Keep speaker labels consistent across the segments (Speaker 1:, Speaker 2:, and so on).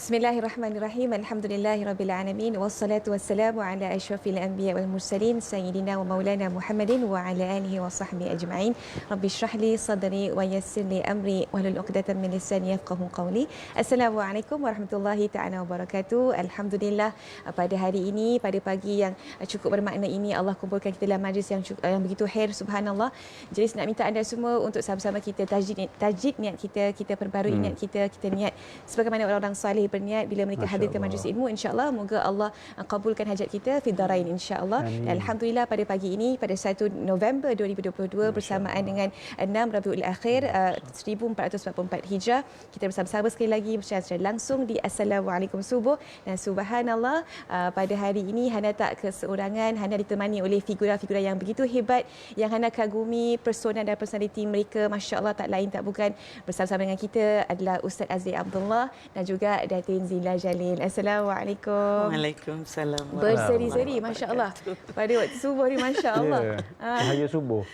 Speaker 1: Bismillahirrahmanirrahim. Alhamdulillahirabbil alamin wassalatu wassalamu ala asyrafil anbiya wal mursalin sayyidina wa maulana Muhammadin wa ala alihi wa sahbihi ajma'in. Rabbi shrah li sadri wa yassir li amri wahlul 'uqdatam min lisani yafqahu qawli. Assalamualaikum warahmatullahi taala wabarakatuh. Alhamdulillah, pada hari ini, pada pagi yang cukup bermakna ini, Allah kumpulkan kita dalam majlis yang begitu khair, subhanallah. Jadi saya nak minta anda semua untuk sama-sama kita tajdid niat kita perbarui niat kita niat sebagaimana orang-orang salih berniat bila mereka hadir ke majlis ilmu, insya-Allah moga Allah kabulkan hajat kita fi darain insya-Allah. Alhamdulillah, pada pagi ini pada 1 November 2022 bersamaan dengan 6 Rabiul Akhir 1444 Hijrah, kita bersama-sama sekali lagi secara langsung di Assalamualaikum Subuh. Dan subhanallah, pada hari ini Hana tak keseorangan, Hana ditemani oleh figura-figura yang begitu hebat yang Hana kagumi persona dan personaliti mereka, masya-Allah, tak lain tak bukan. Bersama-sama dengan kita adalah Ustaz Azli Abdullah dan juga Datin Zila Jalil. Assalamualaikum.
Speaker 2: Waalaikumsalam.
Speaker 1: Berseri-seri, masya-Allah. Pada waktu subuh ni, masya-Allah.
Speaker 3: Cahaya subuh.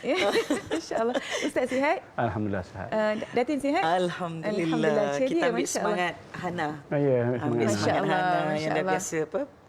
Speaker 1: Masya-Allah. Ustaz sihat?
Speaker 3: Alhamdulillah sihat.
Speaker 1: Datin sihat?
Speaker 2: Alhamdulillah. Kita ambil semangat Hana.
Speaker 3: Ya,
Speaker 2: ambil semangat Hana yang dah
Speaker 1: masya-Allah.
Speaker 2: biasa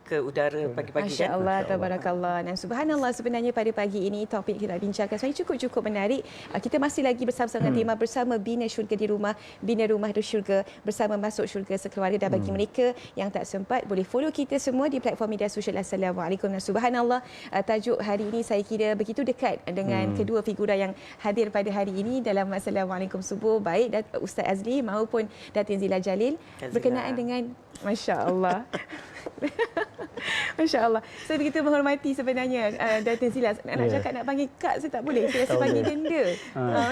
Speaker 2: ke udara pagi-pagi kan.
Speaker 1: Masya-Allah, tabarakallah. Dan subhanallah, sebenarnya pada pagi ini topik kita bincangkan sebenarnya cukup menarik. Kita masih lagi bersama-sama dengan tema bersama Bina Syurga di Rumah, Bina Rumah di Syurga, bersama masuk syurga sekeluarga. Dan bagi mereka yang tak sempat, boleh follow kita semua di platform media sosial. Assalamualaikum. Dan subhanallah, tajuk hari ini saya kira begitu dekat dengan kedua figura yang hadir pada hari ini dalam Assalamualaikum Subuh, baik Ustaz Azli maupun Datin Zila Jalil, berkenaan dengan masya-Allah. Masya-Allah. Saya begitu menghormati sebenarnya Datin Zila. Nak cakap nak panggil kak, saya tak boleh. Saya rasa panggil benda.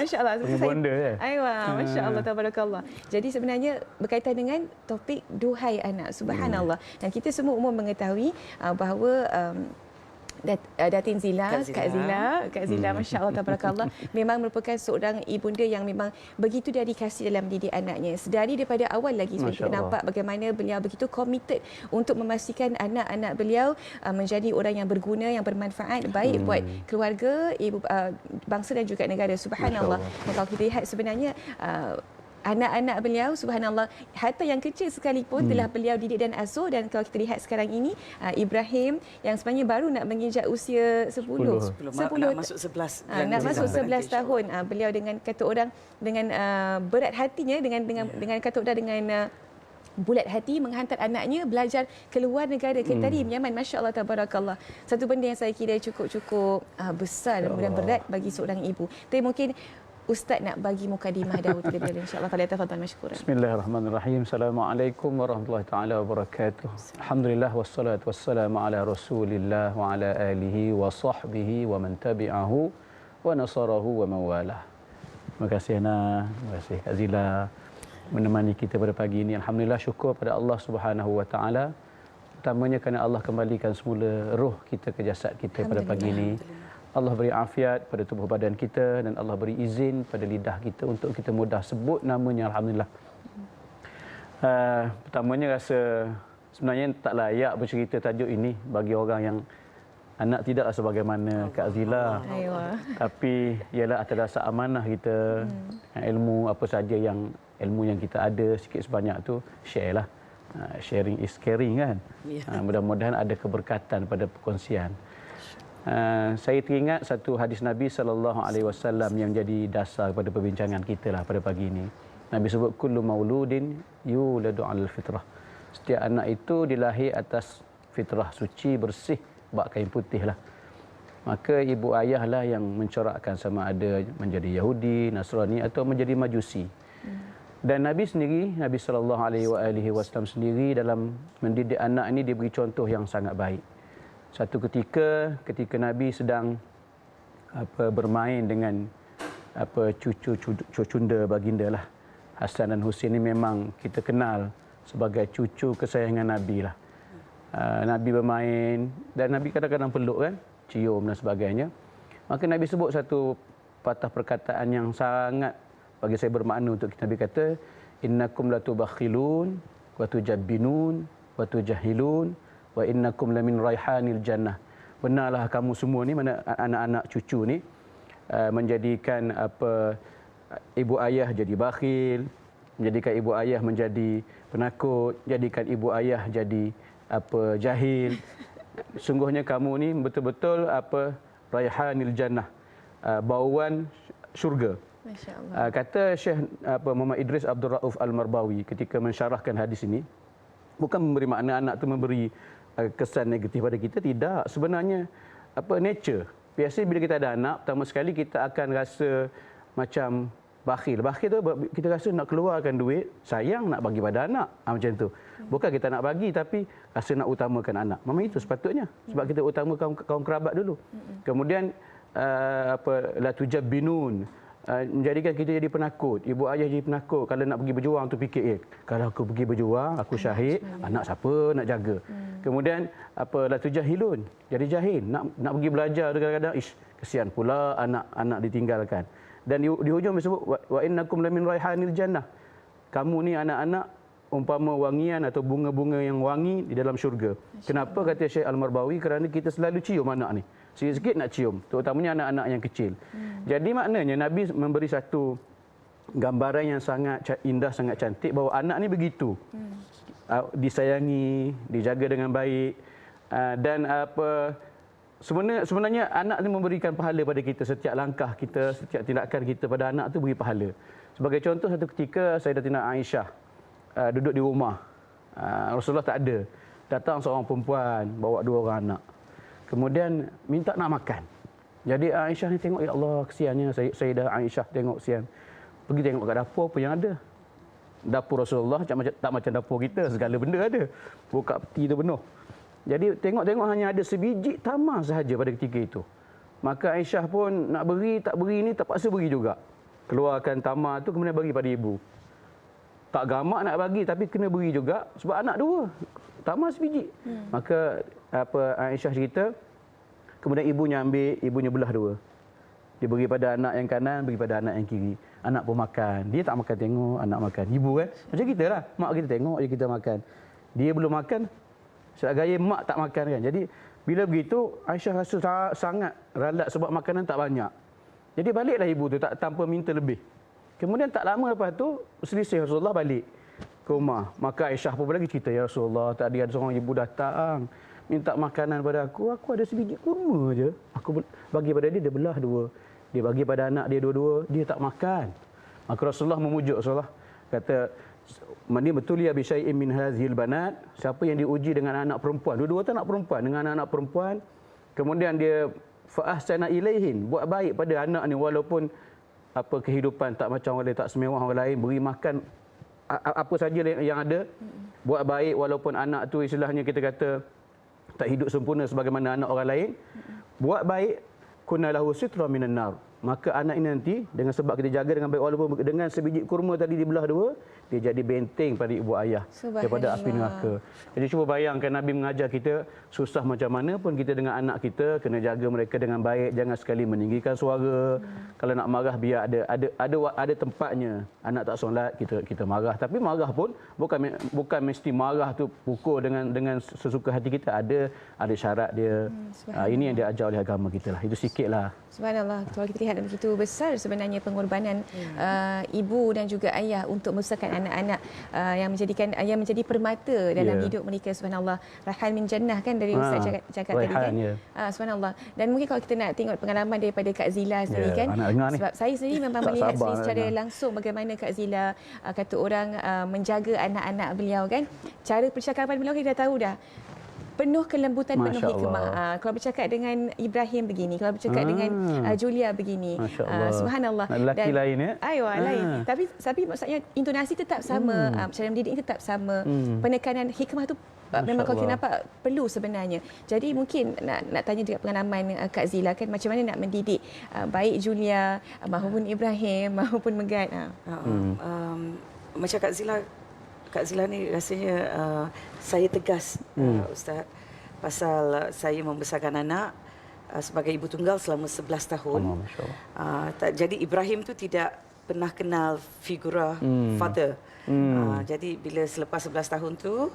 Speaker 1: Masya-Allah.
Speaker 3: Bonda ya.
Speaker 1: Aywa, masya-Allah, tabarakallah. Jadi sebenarnya berkaitan dengan topik duhai anak, subhanallah. Dan kita semua umum mengetahui bahawa Datin Zila, Kak Zila, masya-Allah, tabarakallah, memang merupakan seorang ibunda yang memang begitu dedikasi dalam mendidik anaknya. Sedari daripada awal lagi kita nampak bagaimana beliau begitu committed untuk memastikan anak-anak beliau menjadi orang yang berguna, yang bermanfaat baik buat keluarga, ibu, bangsa dan juga negara. Subhanallah. Kalau kita lihat sebenarnya anak-anak beliau, subhanallah, harta yang kecil sekalipun telah beliau didik dan asuh. Dan kalau kita lihat sekarang ini, Ibrahim yang sebenarnya baru nak menginjak usia 10
Speaker 2: nak masuk 11.
Speaker 1: Nak masuk 11 tahun. Beliau dengan kata orang, dengan berat hatinya, dengan kata orang, dengan bulat hati menghantar anaknya belajar ke luar negara, ke tadi Yaman. Masya-Allah, tabarakallah. Satu benda yang saya kira cukup besar dan berat bagi seorang ibu. Tapi mungkin Ustaz nak bagi mukadimah dahulu terlebih dahulu, insya-Allah. Falyatafadhal mashkuran.
Speaker 3: Bismillahirrahmanirrahim. Assalamualaikum warahmatullahi taala wabarakatuh. Alhamdulillah wassalatu wassalamu ala Rasulillah wa ala alihi wa sahbihi wa man tabi'ahu wa nasarahu wa mawalah. Terima kasih Ana, terima kasih Kak Zila menemani kita pada pagi ini. Alhamdulillah, syukur pada Allah Subhanahu wa taala. Utamanya kerana Allah kembalikan semula roh kita ke jasad kita pada pagi ini. Allah beri afiat pada tubuh badan kita dan Allah beri izin pada lidah kita untuk kita mudah sebut namanya. Alhamdulillah. Pertamanya rasa sebenarnya tak layak bercerita tajuk ini bagi orang yang anak tidaklah sebagaimana Kak Zila. Tapi ialah atas dasar amanah kita, ilmu apa saja yang kita ada sikit sebanyak tu share lah. Sharing is caring kan. Mudah-mudahan ada keberkatan pada perkongsian. Saya teringat satu hadis Nabi SAW yang jadi dasar pada perbincangan kita lah pada pagi ini. Nabi sebut kullu mauludin yuladu 'alal fitrah. Setiap anak itu dilahir atas fitrah suci, bersih, bak kain putih lah. Maka ibu ayah lah yang mencorakkan sama ada menjadi Yahudi, Nasrani atau menjadi Majusi. Dan Nabi sendiri, Nabi SAW sendiri dalam mendidik anak ini diberi contoh yang sangat baik. Satu ketika Nabi sedang bermain dengan cucu cunda baginda lah. Hasan dan Husain ini memang kita kenal sebagai cucu kesayangan Nabi lah. Nabi bermain dan Nabi kadang-kadang peluk kan, cium dan sebagainya. Maka Nabi sebut satu patah perkataan yang sangat bagi saya bermakna untuk kita. Nabi kata, innakum latubakhilun wa tujabbinun wa tujahilun wa innakum lamin raihanil jannah. Benarlah kamu semua ni, mana anak-anak cucu ni menjadikan ibu ayah jadi bakhil, menjadikan ibu ayah menjadi penakut, jadikan ibu ayah jadi jahil. Sungguhnya kamu ni betul-betul raihanil jannah, bauan syurga.
Speaker 1: Masya-Allah.
Speaker 3: Kata Syekh Muhammad Idris Abdul Rauf Al-Marbawi ketika mensyarahkan hadis ini, bukan memberi makna anak tu memberi kesan negatif pada kita, tidak. Sebenarnya nature. Biasanya bila kita ada anak, pertama sekali kita akan rasa macam bakhil. Bakhil tu kita rasa nak keluarkan duit, sayang nak bagi pada anak. Macam tu. Bukan kita nak bagi tapi rasa nak utamakan anak. Memang itu sepatutnya. Sebab kita utamakan kaum kerabat dulu. Kemudian la tujabbinun, menjadikan kita jadi penakut. Ibu ayah jadi penakut. Kalau nak pergi berjuang tu fikir, kalau aku pergi berjuang, aku syahid, anak siapa nak jaga. Kemudian la tujahilun, jadi jahil. Nak pergi belajar kadang-kadang kesian pula anak ditinggalkan. Dan di hujung disebut wa innakum lamin raihanil jannah. Kamu ni anak-anak umpama wangian atau bunga-bunga yang wangi di dalam syurga. Kenapa kata Syekh Al-Marbawi? Kerana kita selalu cium anak ni. Sikit-sikit nak cium, terutamanya anak-anak yang kecil. Jadi maknanya Nabi memberi satu gambaran yang sangat indah, sangat cantik bahawa anak ni begitu. Disayangi, dijaga dengan baik, dan sebenarnya anak ni memberikan pahala pada kita. Setiap langkah kita, setiap tindakan kita pada anak tu beri pahala. Sebagai contoh, satu ketika Sayyidatina Aisyah duduk di rumah, Rasulullah tak ada. Datang seorang perempuan bawa 2 orang anak. Kemudian minta nak makan. Jadi Aisyah ni tengok, ya Allah kesiannya Sayyidah Aisyah, tengok kesian. Pergi tengok kat dapur apa yang ada. Dapur Rasulullah tak macam dapur kita, segala benda ada. Buka peti tu penuh. Jadi tengok-tengok hanya ada sebiji tamar sahaja pada ketika itu. Maka Aisyah pun nak beri, tak beri ni terpaksa beri juga. Keluarkan tamar tu kemudian bagi pada ibu. Tak gamak nak bagi tapi kena beri juga sebab anak 2. Tamar sebiji. Maka Aisyah cerita, kemudian ibunya ambil, ibunya belah 2. Dia beri pada anak yang kanan, beri pada anak yang kiri. Anak pun makan. Dia tak makan, tengok anak makan. Ibu kan? Macam kita lah. Mak kita tengok je kita makan. Dia belum makan, sebab gaya mak tak makan kan. Jadi bila begitu Aisyah rasa sangat ralat sebab makanan tak banyak. Jadi baliklah ibu tu tanpa minta lebih. Kemudian tak lama lepas tu selisih, Rasulullah balik ke rumah. Maka Aisyah pun lagi cerita, ya Rasulullah, tadi ada seorang ibu datang minta makanan pada aku ada sebiji kurma je. Aku bagi pada dia belah 2. Dia bagi pada anak dia 2-2, dia tak makan. Maka Rasulullah memujuk, Rasulullah kata, "Mani betul ya bi syai'in min hadhil banat." Siapa yang diuji dengan anak perempuan, 2-2 tu anak perempuan, dengan anak perempuan, kemudian dia fa ahsana ilaihin, buat baik pada anak ni walaupun kehidupan tak macam orang lain, tak semewah orang lain, beri makan apa saja yang ada, buat baik walaupun anak tu istilahnya kita kata tak hidup sempurna sebagaimana anak orang lain, buat baik, kunna lahu sitra minan nar. Maka anak ini nanti dengan sebab kita jaga dengan baik, walaupun dengan sebiji kurma tadi dibelah 2, dia jadi benteng pada ibu ayah daripada api neraka. Jadi cuba bayangkan Nabi mengajar kita, susah macam mana pun kita dengan anak kita kena jaga mereka dengan baik, jangan sekali meninggikan suara. Kalau nak marah biar ada tempatnya. Anak tak solat kita marah, tapi marah pun bukan mesti marah tu pukul dengan sesuka hati kita, ada syarat dia. Ini yang diajar oleh agama kita lah. Itu sikitlah.
Speaker 1: Subhanallah, kalau kita lihat begitu besar sebenarnya pengorbanan ibu dan juga ayah untuk membesarkan anak-anak yang menjadi permata dalam hidup mereka. Subhanallah, raihan min jannah kan dari Ustaz cakap tadi kan. Subhanallah. Dan mungkin kalau kita nak tengok pengalaman daripada Kak Zila sendiri kan, sebab saya sendiri memang melihat sendiri secara langsung bagaimana Kak Zila kata orang menjaga anak-anak beliau kan. Cara percakapan beliau kita dah tahu dah, penuh kelembutan, penuh hikmah. Kalau bercakap dengan Ibrahim begini, kalau bercakap dengan Julia begini. Subhanallah.
Speaker 3: Lelaki lain ya?
Speaker 1: Lain. Tapi maksudnya intonasi tetap sama, cara mendidik tetap sama. Penekanan hikmah tu memang kalau kita nampak perlu sebenarnya. Jadi mungkin nak tanya juga pengalaman Kak Zila kan, macam mana nak mendidik baik Julia maupun Ibrahim maupun Megat.
Speaker 2: Macam Kak Zila ni rasanya saya tegas, Ustaz, pasal saya membesarkan anak sebagai ibu tunggal selama 11 tahun. Jadi Ibrahim tu tidak pernah kenal figura father. Jadi bila selepas 11 tahun tu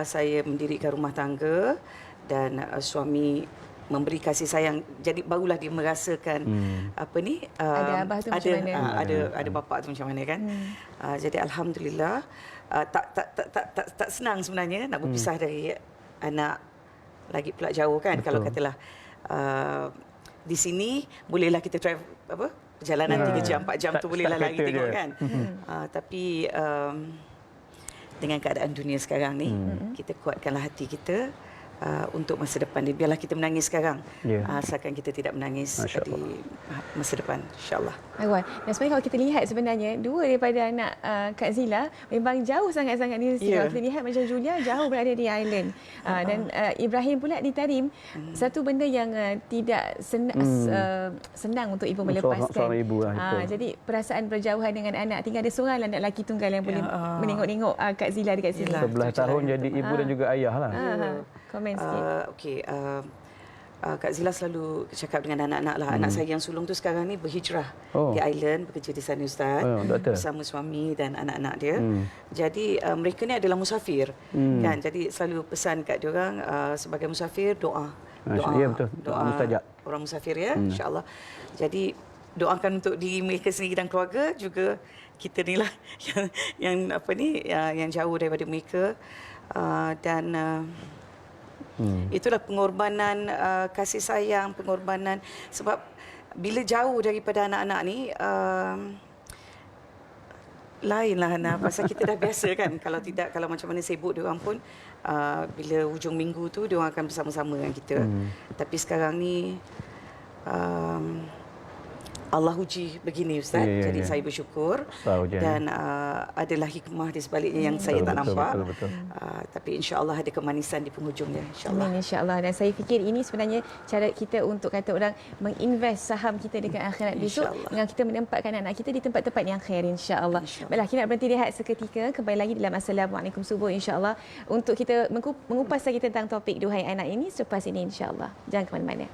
Speaker 2: saya mendirikan rumah tangga dan suami memberi kasih sayang. Jadi barulah dia merasakan apa ni
Speaker 1: Ada abah tu macam mana?
Speaker 2: ada bapa tu macam mana kan. Jadi alhamdulillah tak senang sebenarnya nak berpisah dari anak, lagi pula jauh kan.
Speaker 3: Betul.
Speaker 2: Kalau katalah di sini bolehlah kita travel perjalanan 3 jam 4 jam tu bolehlah lari tengok kan. Tapi dengan keadaan dunia sekarang ni, kita kuatkanlah hati kita untuk masa depan ni. Biarlah kita menangis sekarang, asalkan kita tidak menangis di masa depan, insyaAllah.
Speaker 1: Aiwan, dan sebenarnya kalau kita lihat sebenarnya dua daripada anak Kak Zila memang jauh sangat-sangat di sini. Kalau kita lihat macam Julia jauh berada di Ireland, dan Ibrahim pula di Tarim. Satu benda yang tidak senang untuk ibu melepaskan.
Speaker 3: Seorang ibu lah itu.
Speaker 1: Jadi perasaan berjauhan dengan anak, tinggal ada seorang anak lelaki tunggal yang boleh menengok-nengok Kak Zila dekat sini.
Speaker 3: 11 tahun jadi ibu dan juga ayah lah.
Speaker 1: Komen sikit.
Speaker 2: Okey, Kak Zila selalu cakap dengan anak-anak lah. Anak saya yang sulung tu sekarang ni berhijrah di Ireland, bekerja di sana Ustaz, bersama suami dan anak-anak dia. Jadi mereka ni adalah musafir kan. Jadi selalu pesan kat diorang sebagai musafir doa.
Speaker 3: Ya, betul.
Speaker 2: Doa
Speaker 3: mustajab.
Speaker 2: Orang musafir ya, insya-Allah. Jadi doakan untuk diri mereka sendiri dan keluarga, juga kita ni lah yang apa ni yang jauh daripada mereka, dan itulah pengorbanan kasih sayang, pengorbanan. Sebab bila jauh daripada anak-anak ni lainlah Hana, pasal kita dah biasa kan. Kalau macam mana sibuk diorang pun, bila hujung minggu tu diorang akan bersama-sama dengan kita. Tapi sekarang ni Allah uji begini Ustaz. Jadi saya bersyukur, dan adalah hikmah di sebaliknya yang saya tak nampak.
Speaker 3: Betul.
Speaker 2: Tapi insya-Allah ada kemanisan di penghujungnya, insya-Allah.
Speaker 1: Amin, insya-Allah. Dan saya fikir ini sebenarnya cara kita untuk kata orang menginvest saham kita dekat akhirat besok, dengan kita menempatkan anak kita di tempat-tempat yang khair, insya-Allah. Baiklah, kita nak berhenti rehat seketika, kembali lagi dalam Assalamualaikum Subuh, insya-Allah, untuk kita mengupas lagi tentang topik duhai anak ini selepas ini, insya-Allah. Jangan ke mana-mana.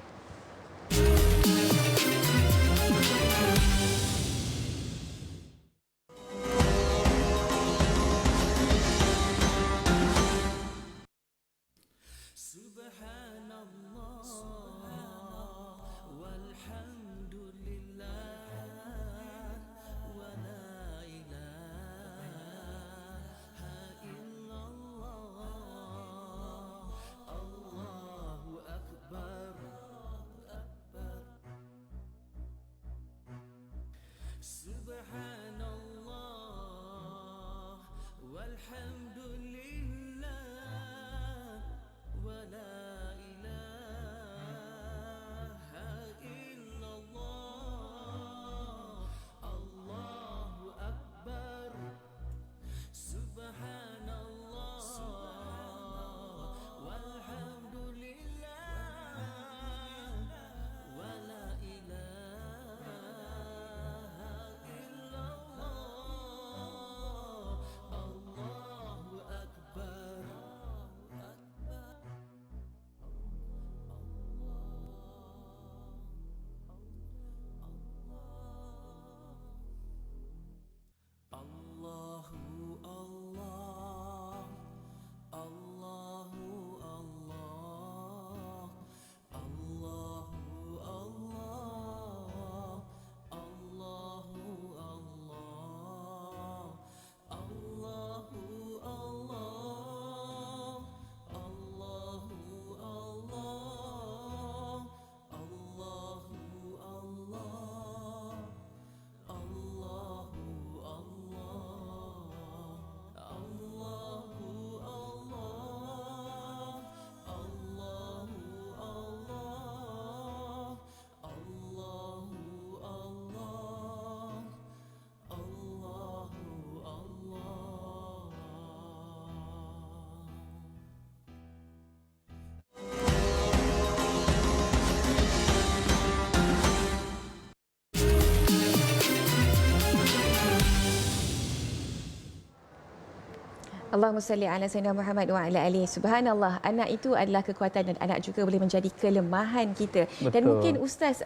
Speaker 1: Allahumma salli ala Sayyidina Muhammad wa ala alihi. Subhanallah, anak itu adalah kekuatan dan anak juga boleh menjadi kelemahan kita.
Speaker 3: Betul.
Speaker 1: Dan mungkin Ustaz,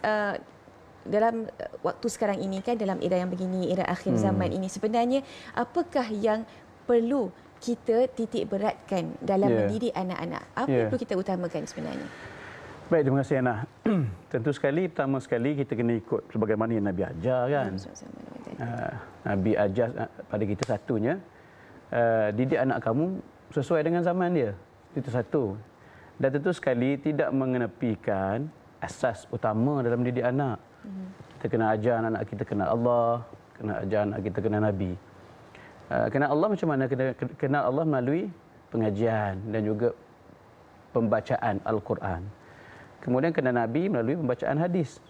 Speaker 1: dalam waktu sekarang ini kan, dalam era yang begini, era akhir zaman ini, sebenarnya apakah yang perlu kita titik beratkan dalam mendidik anak-anak? Apa yang perlu kita utamakan sebenarnya?
Speaker 3: Baik, terima kasih Ana. Tentu sekali, pertama sekali kita kena ikut sebagaimana yang Nabi ajar kan. Nabi ajar pada kita satunya, didik anak kamu sesuai dengan zaman dia. Itu satu. Dan tentu sekali tidak mengenepikan asas utama dalam didik anak. Kita kena ajar anak kita kenal Allah, kena ajar anak kita kenal Nabi. Kenal Allah macam mana? Kenal Allah melalui pengajian dan juga pembacaan Al-Quran. Kemudian kenal Nabi melalui pembacaan hadis.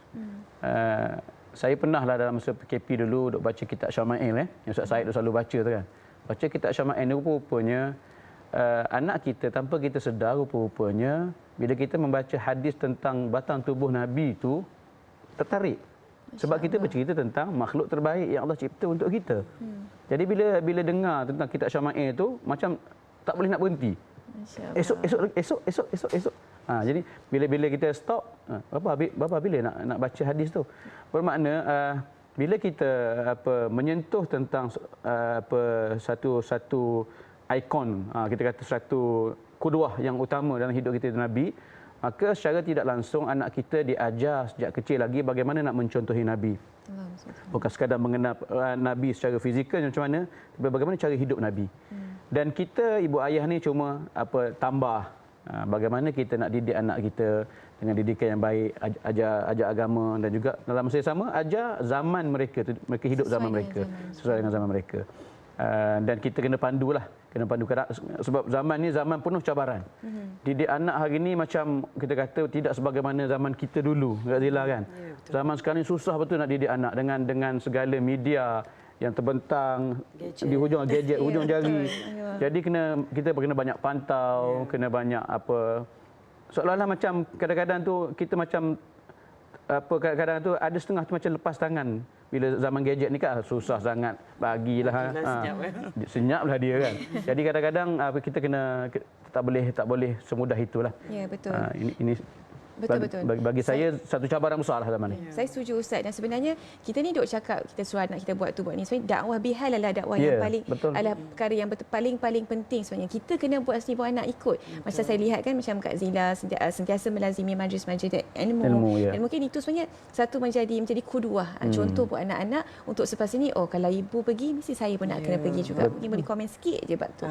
Speaker 3: Saya pernahlah dalam masa PKP dulu duk baca kitab Syama'il yang Ustaz Said selalu baca tu kan. Baca kitab Syama'il ni rupanya anak kita tanpa kita sedar rupanya bila kita membaca hadis tentang batang tubuh Nabi itu tertarik. Sebab kita bercerita tentang makhluk terbaik yang Allah cipta untuk kita. Jadi bila dengar tentang kitab Syama'il itu macam tak boleh nak berhenti. Esok. Jadi bila kita stop, berapa bila nak baca hadis tu? Bermakna bila kita menyentuh tentang satu ikon, kita kata satu kuduah yang utama dalam hidup kita Nabi, maka secara tidak langsung anak kita diajar sejak kecil lagi bagaimana nak mencontohi Nabi. Bukan sekadar mengenal Nabi secara fizikal macam mana, tapi bagaimana cara hidup Nabi. Dan kita ibu ayah ni cuma tambah bagaimana kita nak didik anak kita dengan didikan yang baik, ajar agama dan juga dalam masa yang sama ajar zaman mereka hidup zaman mereka sesuai dengan zaman mereka. Dan kita kena pandu sebab zaman ni zaman penuh cabaran. Didik anak hari ni macam kita kata tidak sebagaimana zaman kita dulu, Kak Zila kan. Zaman sekarang ni susah betul nak didik anak dengan segala media yang terbentang di hujung gadget, hujung jari. Jadi kita kena banyak pantau, kena banyak seolah-olah macam kadang-kadang tu kita macam kadang-kadang tu ada setengah tu macam lepas tangan. Bila zaman gadget ni kan susah sangat bagilah senyaplah dia kan. Jadi kadang-kadang kita kena tak boleh semudah itulah.
Speaker 1: Ya, betul.
Speaker 3: Ini
Speaker 1: Betul-betul.
Speaker 3: Bagi saya satu cabaran besar lah zaman ni.
Speaker 1: Saya setuju Ustaz, dan sebenarnya kita ni duk cakap kita suruh anak kita buat tu buat ni. Sebenarnya dakwah bihal adalah dakwah yang paling adalah perkara yang paling penting sebenarnya. Kita kena buat sendiri, buat anak ikut. Macam saya lihat kan macam Kak Zila sentiasa melazimi majlis-majlis ilmu. Dan mungkin itu sebenarnya satu menjadi kuduah, contoh buat anak-anak untuk selepas ini kalau ibu pergi mesti saya pun nak kena pergi juga. Mungkin boleh komen sikit je bab tu.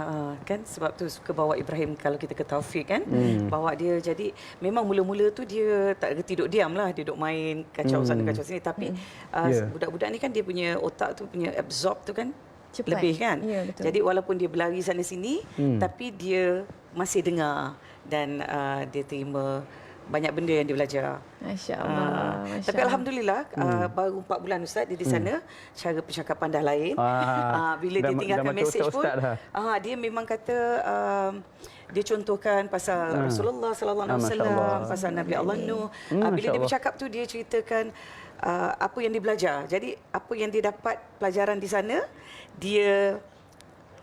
Speaker 2: Kan sebab tu suka bawa Ibrahim kalau kita ke Taufik kan, bawa dia jadi memang mula-mula tu dia tak reti duduk diam lah, dia duduk main kacau sana kacau sini, tapi budak-budak ni kan dia punya otak tu punya absorb tu kan cepat, lebih kan. Jadi walaupun dia berlari sana sini tapi dia masih dengar dan dia terima banyak benda yang dia belajar.
Speaker 1: Masya-Allah.
Speaker 2: Tapi alhamdulillah baru 4 bulan Ustaz dia di sana, cara percakapan dah lain. Bila dia tinggalkan mesej pun dia memang kata dia contohkan pasal Rasulullah sallallahu alaihi wasallam, pasal Nabi Allah Nuh. Bila dia bercakap tu dia ceritakan apa yang dia belajar. Jadi apa yang dia dapat pelajaran di sana dia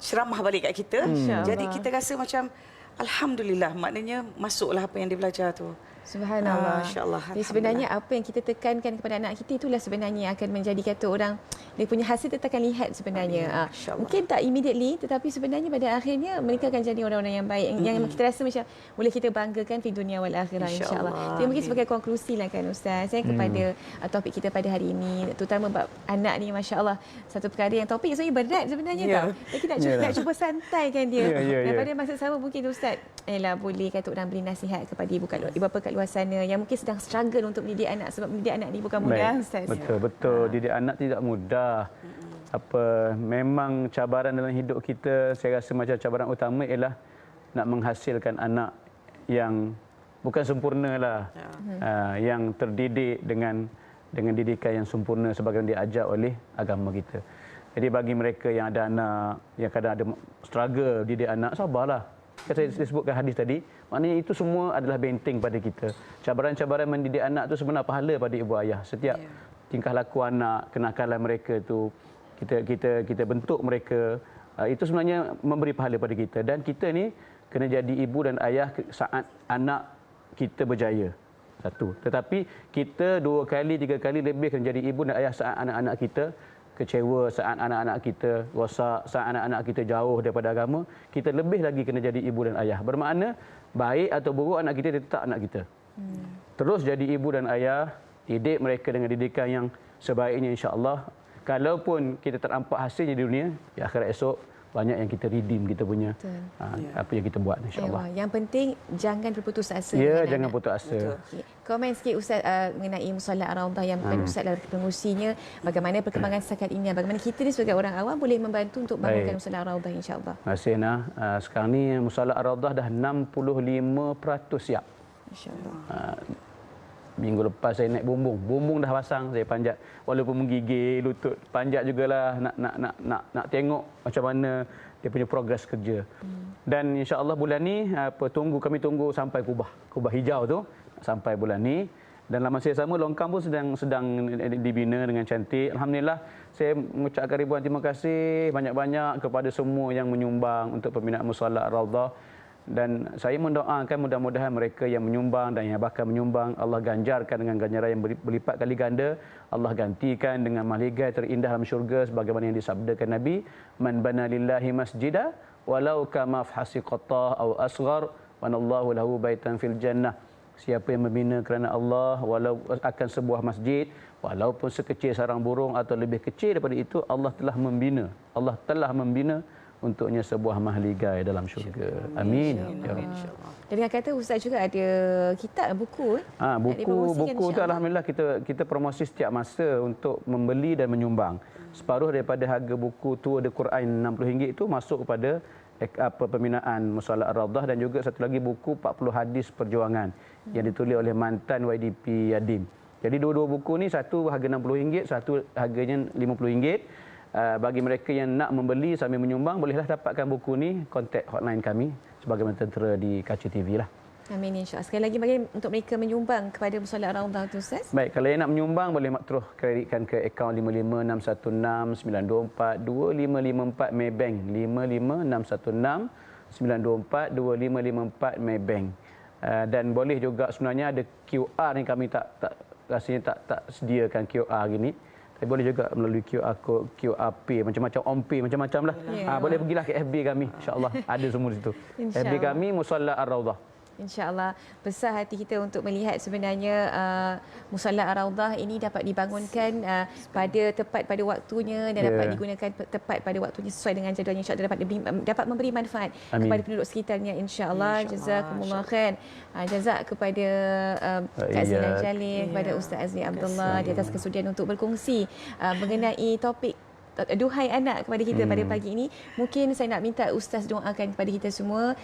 Speaker 2: ceramah balik kat kita. Jadi kita rasa macam alhamdulillah, maknanya masuklah apa yang dia belajar tu.
Speaker 1: Subhanallah.
Speaker 2: Masya-Allah.
Speaker 1: Jadi sebenarnya apa yang kita tekankan kepada anak kita itulah sebenarnya akan menjadi kata orang dia punya hasil kita akan lihat sebenarnya. Mungkin tak immediately tetapi sebenarnya pada akhirnya mereka akan jadi orang-orang yang baik yang kita rasa macam boleh kita banggakan di dunia wal akhirah insya-Allah. Jadi mungkin sebagai konklusi lah kan Ustaz kepada topik kita pada hari ini, terutama bab anak ni, masya-Allah satu perkara yang topik sebenarnya berat sebenarnya tau. Kita nak cuba santaikan dia. Dan pada masa sama mungkin Ustaz boleh kata orang beri nasihat kepada ibu bapa kat luar sana yang mungkin sedang struggle untuk mendidik anak, sebab mendidik anak ni bukan mudah Ustaz.
Speaker 3: Betul. Didik anak tidak mudah. Memang cabaran dalam hidup kita, saya rasa macam cabaran utama ialah nak menghasilkan anak yang bukan sempurna lah, yang terdidik dengan didikan yang sempurna sebagaimana diajar oleh agama kita. Jadi bagi mereka yang ada anak yang kadang ada struggle didik anak, sabarlah. Saya sebutkan hadis tadi, maknanya itu semua adalah benteng pada kita. Cabaran-cabaran mendidik anak itu sebenarnya pahala pada ibu ayah. Setiap tingkah laku anak, kenakalan mereka itu kita bentuk mereka, itu sebenarnya memberi pahala pada kita. Dan kita ni kena jadi ibu dan ayah saat anak kita berjaya. Satu. Tetapi kita 2 kali, 3 kali lebih kena jadi ibu dan ayah saat anak-anak kita kecewa, saat anak-anak kita rosak, saat anak-anak kita jauh daripada agama, kita lebih lagi kena jadi ibu dan ayah. Bermakna baik atau buruk anak kita tetap anak kita. Terus jadi ibu dan ayah, didik mereka dengan didikan yang sebaiknya insya-Allah. Kalaupun kita tak nampak hasilnya di dunia, di akhirat esok banyak yang kita redeem kita punya apa yang kita buat insya-Allah.
Speaker 1: Yang penting jangan berputus asa.
Speaker 3: Ya, jangan putus asa.
Speaker 1: Okay. Komen sikit Ustaz mengenai Musalla Ar-Raudhah yang Ustaz adalah pengurusinya. Bagaimana perkembangan setakat ini? Bagaimana kita ni sebagai orang awam boleh membantu untuk bangunkan Musalla Ar-Raudhah insya-Allah.
Speaker 3: Terima kasih Nah. Sekarang ni Musalla Ar-Raudhah dah 65% siap.
Speaker 1: Insya-Allah.
Speaker 3: Minggu lepas saya naik bumbung dah pasang, saya panjat walaupun menggigil lutut, panjat jugalah nak tengok macam mana dia punya progres kerja. Dan insya-Allah bulan ni kami tunggu sampai kubah hijau tu sampai bulan ni. Dan dalam masa yang sama longkang pun sedang dibina dengan cantik. Alhamdulillah, saya mengucapkan ribuan terima kasih banyak-banyak kepada semua yang menyumbang untuk pembinaan Musalla Ar-Raudhah. Dan saya mendoakan mudah-mudahan mereka yang menyumbang dan yang bakal menyumbang Allah ganjarkan dengan ganjaran yang berlipat kali ganda. Allah gantikan dengan mahligai terindah dalam syurga sebagaimana yang disabdakan Nabi, man bana lillahi masjida walau kama fasiqata aw asghar wanallahu lahu baitan fil jannah. Siapa yang membina kerana Allah walau akan sebuah masjid walaupun sekecil sarang burung atau lebih kecil daripada itu, Allah telah membina untuknya sebuah mahligai dalam syurga. Amin. Ya Rabb.
Speaker 1: Dan dengan kata Ustaz juga ada kitab buku.
Speaker 3: Buku tu alhamdulillah kita promosi setiap masa untuk membeli dan menyumbang. Separuh daripada harga buku tu ada Quran RM60 itu masuk kepada pembinaan Musalla Ar-Raudhah, dan juga satu lagi buku 40 hadis perjuangan yang ditulis oleh mantan YDP Yadim. Jadi dua-dua buku ni, satu harga RM60, satu harganya RM50. Bagi mereka yang nak membeli sambil menyumbang, bolehlah dapatkan buku ni, kontak hotline kami sebagaimana tertera di kaca TV lah.
Speaker 1: Amin insya-Allah. Sekali lagi bagi untuk mereka menyumbang kepada Musalla Ar-Raudhah tu Ustaz.
Speaker 3: Baik, kalau yang nak menyumbang boleh terus kreditkan ke akaun 556169242554 Maybank, 556169242554 Maybank. Dan boleh juga sebenarnya ada QR ni, kami rasanya tak sediakan QR gini. Tapi boleh juga melalui QR code, QR Pay, macam-macam OnPay, macam-macam lah. Boleh pergilah ke FB kami, insya-Allah ada semua di situ. FB kami Musalla Ar-Raudhah.
Speaker 1: InsyaAllah, besar hati kita untuk melihat sebenarnya Musalla Ar-Raudhah ini dapat dibangunkan tepat pada waktunya dan dapat digunakan tepat pada waktunya sesuai dengan jadualnya. InsyaAllah dapat memberi manfaat kepada penduduk sekitarnya. InsyaAllah. Jazakumullah khair. Jazak kepada Kak Zina Jalil, kepada Ustaz Azli Abdullah di atas kesudian untuk berkongsi mengenai topik duhai anak kepada kita pada pagi ini. Mungkin saya nak minta Ustaz doakan kepada kita semua,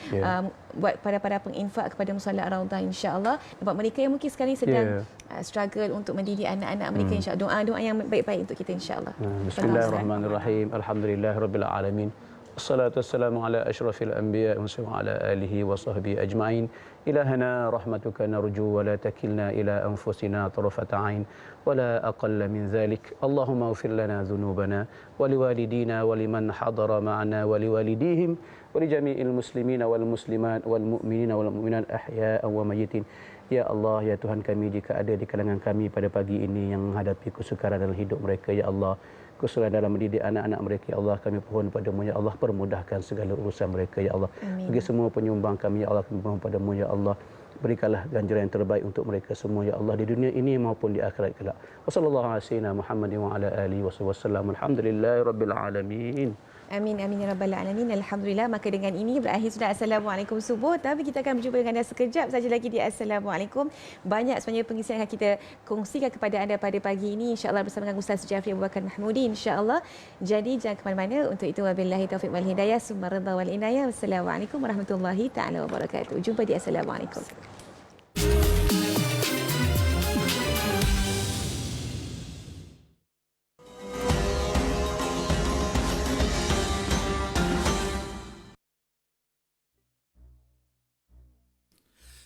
Speaker 1: buat para penginfak kepada Musalla Ar-Raudhah insya-Allah, buat mereka yang mungkin sekarang sedang struggle untuk mendidik anak-anak mereka, insya-Allah doa yang baik-baik untuk kita insya-Allah.
Speaker 3: Bismillahirrahmanirrahim. Alhamdulillahirabbil alamin. Wassalatu wassalamu ala asyrafil anbiya wa ala alihi wa sahbihi ajma'in. Ilahana rahmatuka narju wa la takilna ila anfusina tarfata ain wa la aqalla min dhalik. Allahumma ighfir lana dhunubana wa liwalidina wa liman hadara ma'ana wa liwalidihim wa li jami'il muslimina wal muslimat wal mu'minina wal mu'minat ahya'an wa mayyitin. Ya Allah, ya Tuhan kami, jika ada di kalangan kami pada pagi ini yang menghadapi kesukaran dalam hidup mereka, ya Allah, kesulitan dalam mendidik anak-anak mereka, ya Allah, kami mohon padamu, ya Allah, permudahkan segala urusan mereka, ya Allah. Bagi semua penyumbang kami, ya Allah, kami mohon padamu, ya Allah, berikanlah ganjaran yang terbaik untuk mereka semua, ya Allah, di dunia ini maupun di akhirat kelak. Wassallallahu ala sayyidina Muhammadin wa ala alihi wasallam. Alhamdulillahirabbil alamin.
Speaker 1: Amin amin ya rabbal alamin. Alhamdulillah, maka dengan ini berakhir sudah Assalamualaikum subuh. Tapi kita akan berjumpa dengan anda sekejap saja lagi di Assalamualaikum. Banyak sebenarnya pengisian yang akan kita kongsikan kepada anda pada pagi ini, insya-Allah bersama dengan Ustaz Jafri Abu Bakar Mahmudi, insya-Allah. Jadi jangan ke mana-mana. Untuk itu wabillahi taufiq wal hidayah, summa ridha wal inayah. Wassalamualaikum warahmatullahi taala wabarakatuh. Jumpa di Assalamualaikum.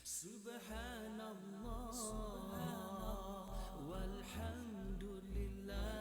Speaker 4: Subhanallah walhamdulillah.